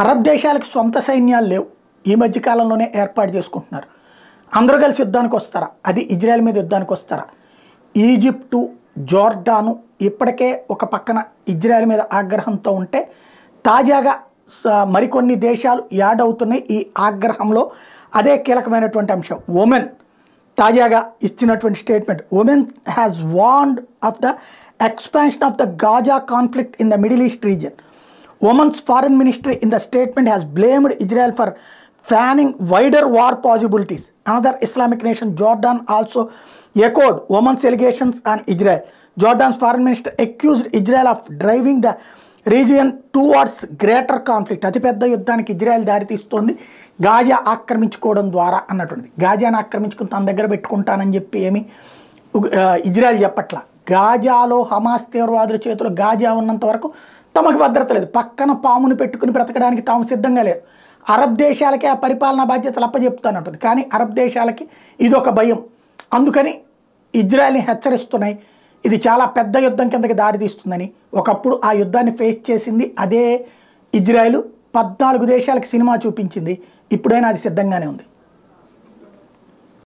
Arab దేశాలకు సొంత సైన్యాలు లేవు, ఈ మధ్య కాలంలోనే ఏర్పాటు చేసుకుంటున్నారు. అందరూ కలిసి యుద్ధానికి వస్తారా? అది ఇజ్రాయెల్ మీద యుద్ధానికి వస్తారా? ఈజిప్టు, జోర్డాను ఇప్పటికే ఒక పక్కన ఇజ్రాయెల్ మీద ఆగ్రహంతో ఉంటే తాజాగా మరికొన్ని దేశాలు యాడ్ అవుతున్నాయి ఈ ఆగ్రహంలో. అదే కీలకమైనటువంటి అంశం. ఒమెన్ తాజాగా ఇచ్చినటువంటి statement. Oman has warned of the expansion of the Gaza conflict in the middle east region. Women's foreign ministry in the statement has blamed Israel for fanning wider war possibilities. Another Islamic nation, Jordan, also echoed women's allegations on Israel. Jordan's foreign minister accused Israel of driving the region towards greater conflict. అతిపెద్ద యుద్ధానికి Israel దారితీస్తోంది Gaza ఆక్రమించుకోవడం ద్వారా అన్నటువంటిది. గాజాను ఆక్రమించుకుని తన దగ్గర పెట్టుకుంటానని చెప్పి ఏమి Israel చెప్పట్ల. గాజాలో Hamas తీవ్రవాదుల చేతిలో Gaza ఉన్నంత వరకు తమకు భద్రత లేదు. పక్కన పామును పెట్టుకుని బ్రతకడానికి తాము సిద్ధంగా లేదు. అరబ్ దేశాలకే ఆ పరిపాలనా బాధ్యతలు అప్పచెప్తానంటుంది. కానీ అరబ్ దేశాలకి ఇదొక భయం. అందుకని ఇజ్రాయెల్ని హెచ్చరిస్తున్నాయి. ఇది చాలా పెద్ద యుద్ధం కిందకి దారితీస్తుందని. ఒకప్పుడు ఆ యుద్ధాన్ని ఫేస్ చేసింది అదే ఇజ్రాయెల్. 14 దేశాలకు సినిమా చూపించింది. ఇప్పుడైనా అది సిద్ధంగానే ఉంది.